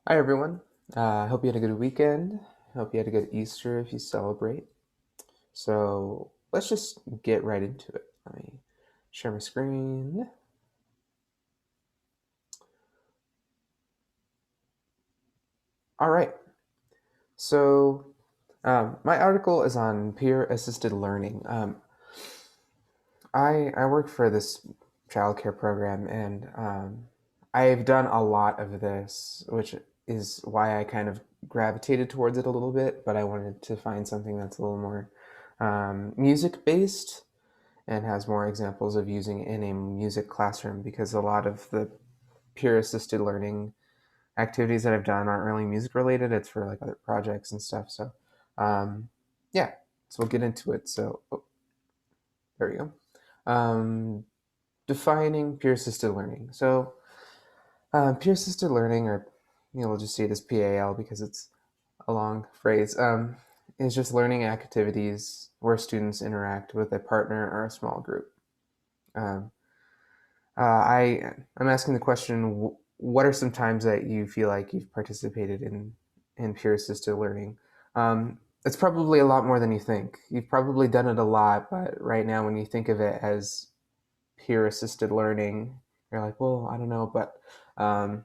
Hi, everyone. I hope you had a good weekend. Hope you had a good Easter if you celebrate. So let's just get right into it. Let me share my screen. All right. So my article is on peer assisted learning. I work for this childcare program, and I've done a lot of this, which is why I kind of gravitated towards it a little bit. But I wanted to find something that's a little more music based and has more examples of using in a music classroom because a lot of the peer assisted learning activities that I've done aren't really music related. It's for like other projects and stuff. So, um, yeah, so we'll get into it. So, there we go. Defining peer assisted learning. So, peer assisted learning, or we'll just say it as PAL because it's a long phrase, is just learning activities where students interact with a partner or a small group. Um, I'm asking the question: what are some times that you feel like you've participated in peer assisted learning? It's probably a lot more than you think. You've probably done it a lot, but right now, when you think of it as peer assisted learning, you're like, well, I don't know, but um,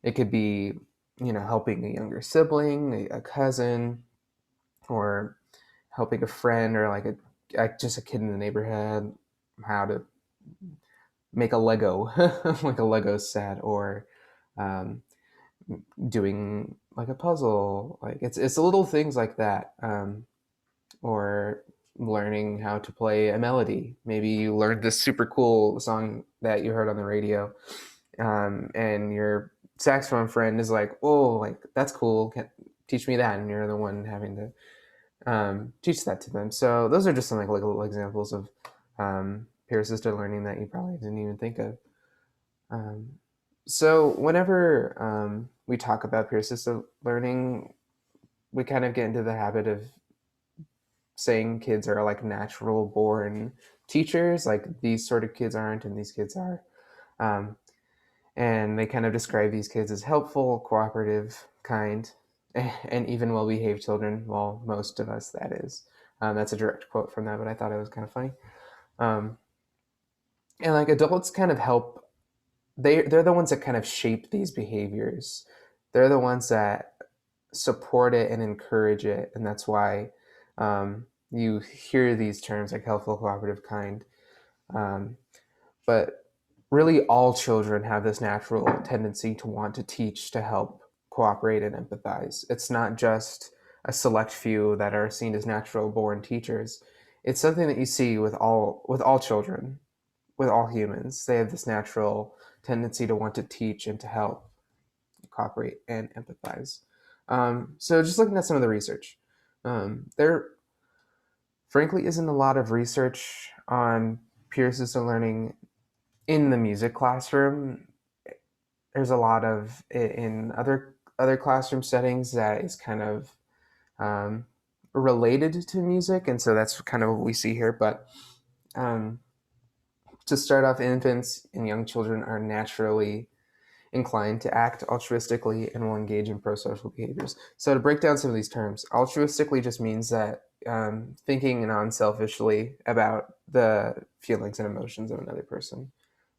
it could be, helping a younger sibling, a cousin, or helping a friend, or like just a kid in the neighborhood how to make a Lego, like a Lego set, or um, doing like a puzzle. Like it's little things like that, or learning how to play a melody. Maybe you learned this super cool song that you heard on the radio, and your saxophone friend is like, "Oh, like that's cool. Teach me that," and you're the one having to teach that to them. So those are just some like little examples of peer assisted learning that you probably didn't even think of. Um, so whenever we talk about peer assisted learning, we kind of get into the habit of saying kids are like natural born teachers, like these sort of kids aren't, and these kids are. Um, and they kind of describe these kids as helpful, cooperative, kind, and even well behaved children. Well, most of us, that is. That's a direct quote from that, but I thought it was kind of funny. Um, and like adults kind of help they're the ones that kind of shape these behaviors. They're the ones that support it and encourage it, and that's why you hear these terms like helpful, cooperative, kind. Um, but really, all children have this natural tendency to want to teach, to help, cooperate, and empathize. It's not just a select few that are seen as natural born teachers. It's something that you see with all children, with all humans. They have this natural tendency to want to teach and to help, cooperate, and empathize. So, just looking at some of the research, there frankly isn't a lot of research on peer assisted learning in the music classroom. There's a lot of it in other classroom settings that is kind of um, related to music, and so that's kind of what we see here. But um, to start off, infants and young children are naturally inclined to act altruistically and will engage in pro-social behaviors. So to break down some of these terms, altruistically just means that thinking non-selfishly about the feelings and emotions of another person.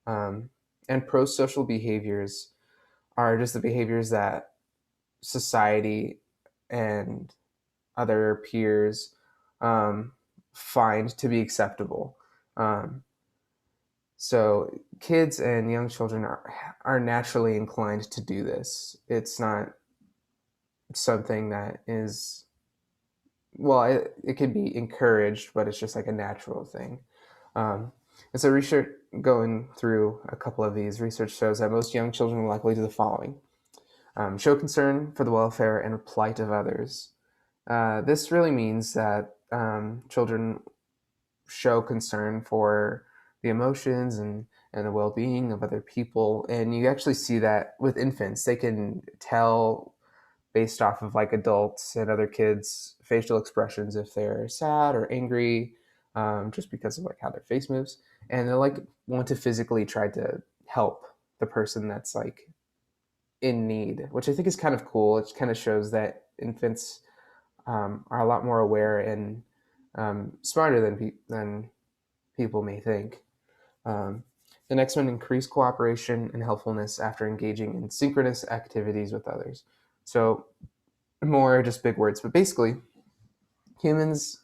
Um, and pro-social behaviors are just the behaviors that society and other peers um, find to be acceptable. Um, so kids and young children are naturally inclined to do this. It's not something that is, well, it can be encouraged, but it's just like a natural thing. Um, and so research going through a couple of these research shows that most young children will likely do the following: show concern for the welfare and plight of others. This really means that children show concern for the emotions and the well-being of other people, and you actually see that with infants. They can tell based off of like adults and other kids facial expressions if they're sad or angry, just because of like how their face moves, and they'll like want to physically try to help the person that's like in need, which I think is kind of cool. It kind of shows that infants are a lot more aware and smarter than people may think. Um, the next one, increase cooperation and helpfulness after engaging in synchronous activities with others. So more just big words, but basically humans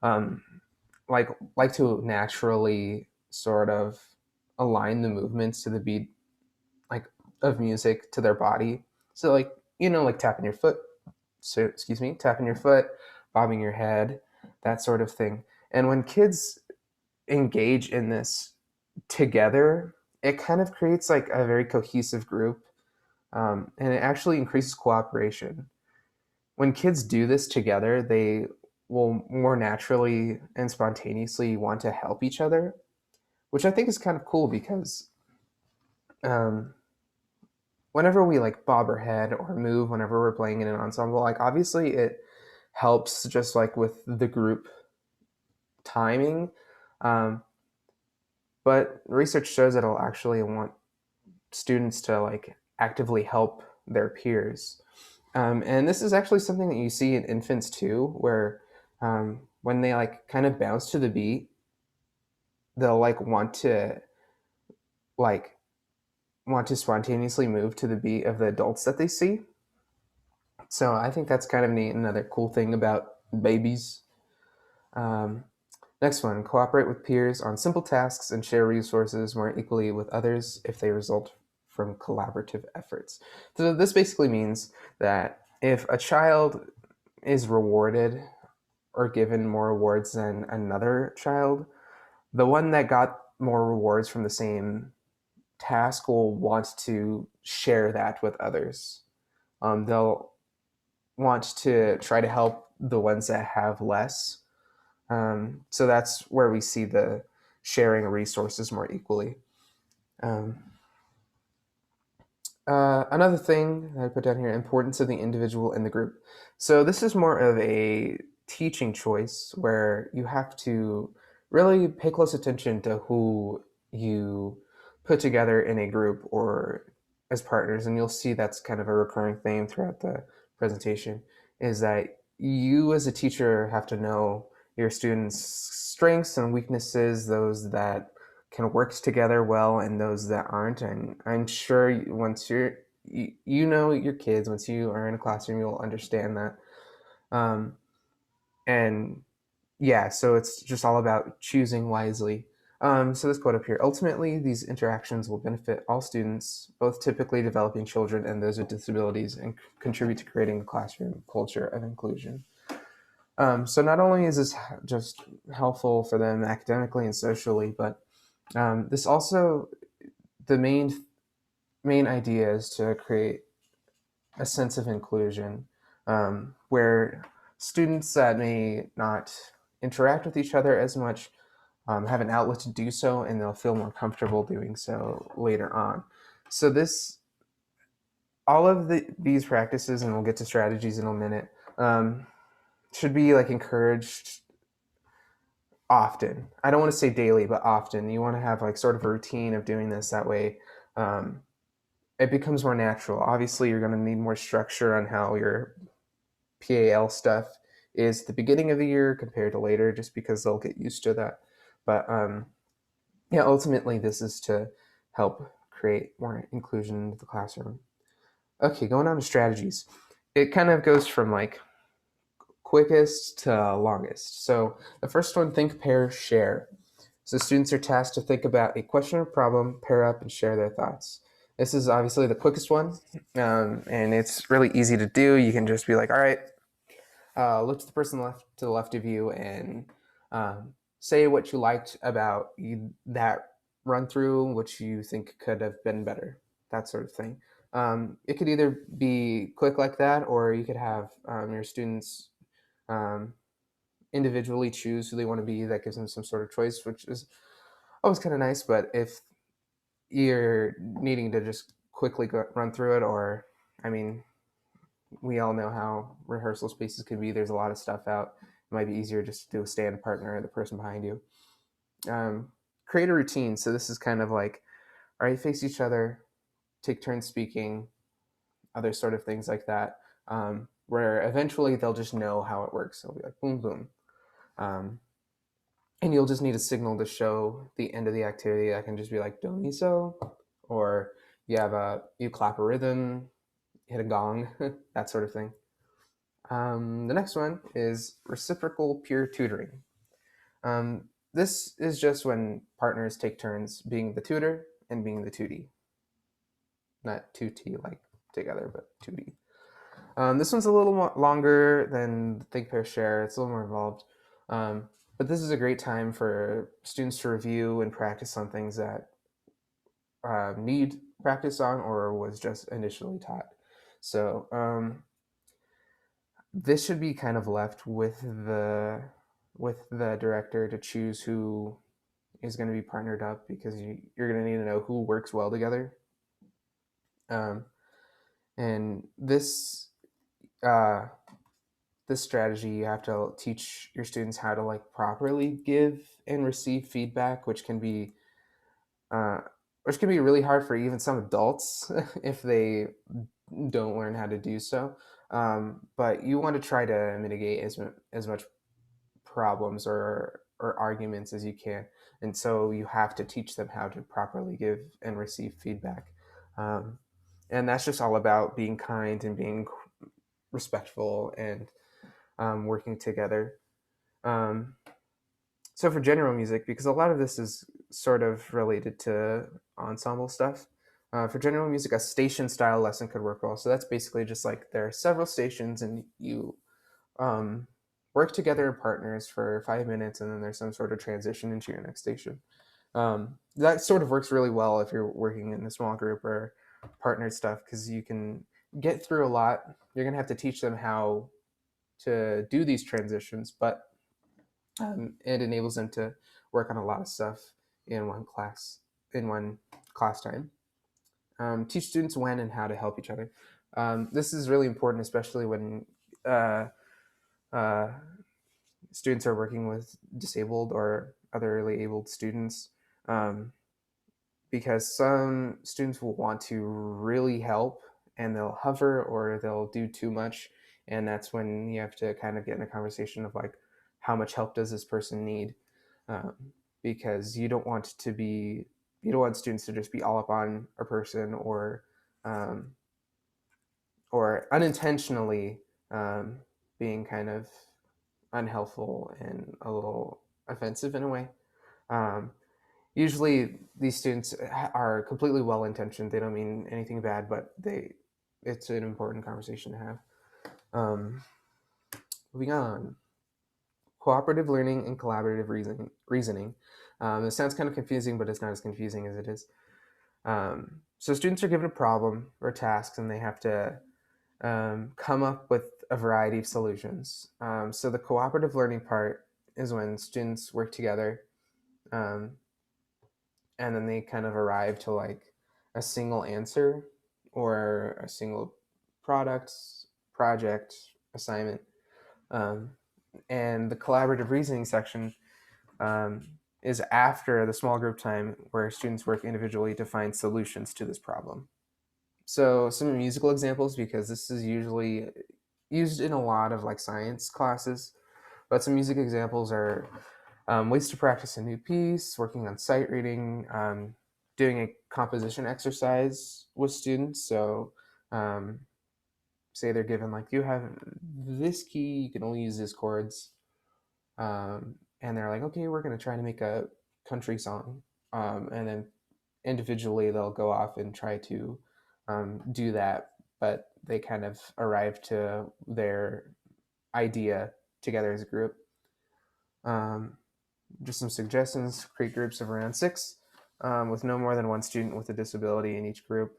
um, like to naturally sort of align the movements to the beat like of music to their body. So like like tapping your foot, so excuse me, tapping your foot, bobbing your head, that sort of thing. And when kids engage in this together, it kind of creates like a very cohesive group, and it actually increases cooperation. When kids do this together, they will more naturally and spontaneously want to help each other, which I think is kind of cool because um, whenever we like bob our head or move whenever we're playing in an ensemble, like obviously it helps just like with the group timing. Um, but research shows that it'll actually want students to like actively help their peers. And this is actually something that you see in infants too, where when they like kind of bounce to the beat, they'll like want to spontaneously move to the beat of the adults that they see. So I think that's kind of neat. Another cool thing about babies. Um, Next one, cooperate with peers on simple tasks and share resources more equally with others if they result from collaborative efforts. So this basically means that if a child is rewarded or given more rewards than another child, the one that got more rewards from the same task will want to share that with others. They'll want to try to help the ones that have less. So that's where we see the sharing resources more equally. Um, Another thing that I put down here, importance of the individual in the group. So this is more of a teaching choice where you have to really pay close attention to who you put together in a group or as partners. And you'll see that's kind of a recurring theme throughout the presentation is that you as a teacher have to know your students' strengths and weaknesses, those that can work together well and those that aren't. And I'm sure once you know your kids, once you are in a classroom, you'll understand that. Um, and yeah, so it's just all about choosing wisely. So this quote up here, ultimately, these interactions will benefit all students, both typically developing children and those with disabilities, and contribute to creating a classroom culture of inclusion. So not only is this just helpful for them academically and socially, but this also the main idea is to create a sense of inclusion where students that may not interact with each other as much have an outlet to do so, and they'll feel more comfortable doing so later on. So this all of these practices, and we'll get to strategies in a minute, should be like encouraged often. I don't want to say daily, but often. You want to have like sort of a routine of doing this. That way, um, it becomes more natural. Obviously, you're going to need more structure on how your PAL stuff is at the beginning of the year compared to later, just because they'll get used to that. But yeah, ultimately, this is to help create more inclusion into the classroom. Okay, going on to strategies. It kind of goes from like quickest to longest. So the first one, think, pair, share. So students are tasked to think about a question or problem, pair up, and share their thoughts. This is obviously the quickest one, and it's really easy to do. You can just be like, all right, look to the person to the left of you and say what you liked about that run through, what you think could have been better, that sort of thing. It could either be quick like that, or you could have your students um, individually choose who they want to be. That gives them some sort of choice, which is always kind of nice. But if you're needing to just quickly run through it, or I mean, we all know how rehearsal spaces can be. There's a lot of stuff out. It might be easier just to do a stand partner, the person behind you. Create a routine. So this is kind of like, all right, face each other, take turns speaking, other sort of things like that, where eventually they'll just know how it works. It'll be like boom, boom. Um, and you'll just need a signal to show the end of the activity. That can just be like do mi so, or you clap a rhythm, hit a gong, that sort of thing. The next one is reciprocal peer tutoring. This is just when partners take turns being the tutor and being the tutee. Not 2T like together, but 2D. This one's a little more longer than Think, Pair, Share. It's a little more involved. But this is a great time for students to review and practice on things that need practice on or was just initially taught. So this should be kind of left with the director to choose who is going to be partnered up, because you're going to need to know who works well together. And uh, this strategy, you have to teach your students how to like properly give and receive feedback, uh, which can be really hard for even some adults if they don't learn how to do so. But you want to try to mitigate as much problems or arguments as you can, and so you have to teach them how to properly give and receive feedback. Um, and that's just all about being kind and being respectful and working together. Um, so for general music, because a lot of this is sort of related to ensemble stuff, for general music, a station style lesson could work well. So that's basically just like there are several stations and you um, work together in partners for 5 minutes, and then there's some sort of transition into your next station. That sort of works really well if you're working in a small group or partnered stuff, because you can get through a lot. You're going to have to teach them how to do these transitions, but it enables them to work on a lot of stuff in one class time. Teach students when and how to help each other. This is really important, especially when uh, uh, students are working with disabled or otherly abled students, um, because some students will want to really help and they'll hover or they'll do too much, and that's when you have to kind of get in a conversation of like, how much help does this person need, um, because you don't want students to just be all up on a person, um, or unintentionally being kind of unhelpful and a little offensive in a way. Um, Usually, these students are completely well intentioned. They don't mean anything bad, but it's an important conversation to have. Um, Moving on, cooperative learning and collaborative reasoning. This sounds kind of confusing, but it's not as confusing as it is. So students are given a problem or tasks, and they have to come up with a variety of solutions. So the cooperative learning part is when students work together, um, and then they kind of arrive to like a single answer or a single product, project, assignment. Um, and the collaborative reasoning section is after the small group time, where students work individually to find solutions to this problem. So some musical examples, because this is usually used in a lot of like science classes, but some music examples are ways to practice a new piece, working on sight reading, doing a composition exercise with students. So um, say they're given like, you have this key, you can only use these chords, and they're like, okay, we're going to try to make a country song, and then individually they'll go off and try to do that, but they kind of arrive to their idea together as a group. Um, just some suggestions: create groups of around six, with no more than one student with a disability in each group.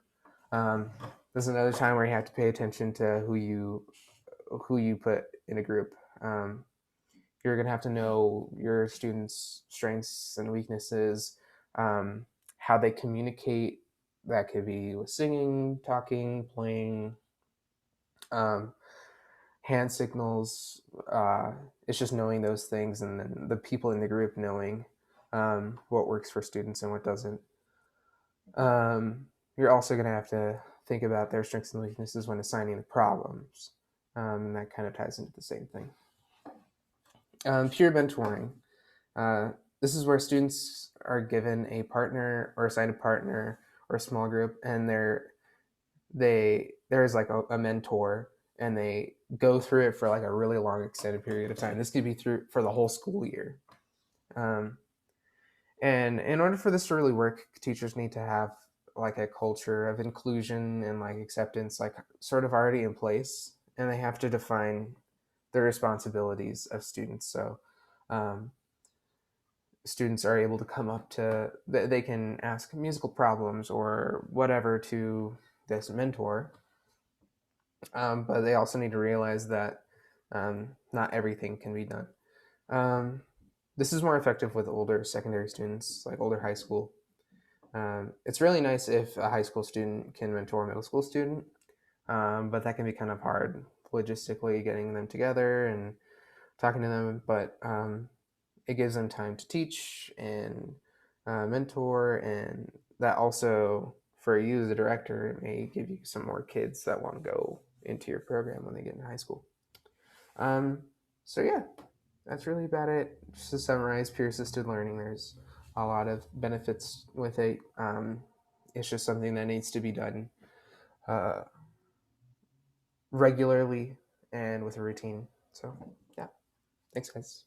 This is another time where you have to pay attention to who you put in a group. You're going to have to know your students' strengths and weaknesses, how they communicate. That could be with singing, talking, playing, um, hand signals. It's just knowing those things, and then the people in the group knowing what works for students and what doesn't. You're also going to have to think about their strengths and weaknesses when assigning the problems. And that kind of ties into the same thing. Peer mentoring. Uh, this is where students are given a partner or assigned a partner or a small group, and there's like a mentor, and they go through it for like a really long extended period of time. This could be through for the whole school year. Um, and in order for this to really work, teachers need to have like a culture of inclusion and like acceptance, like sort of already in place, and they have to define the responsibilities of students. So um, students are able to come up to, they can ask musical problems or whatever to this mentor, but they also need to realize that not everything can be done. Um, this is more effective with older secondary students, like older high school. It's really nice if a high school student can mentor a middle school student, but that can be kind of hard logistically getting them together and talking to them. But it gives them time to teach and mentor, and that also for you as a director, it may give you some more kids that want to go into your program when they get in high school. Um, so yeah, that's really about it. Just to summarize, peer-assisted learning, there's a lot of benefits with it. It's just something that needs to be done uh, regularly and with a routine. So yeah, thanks guys.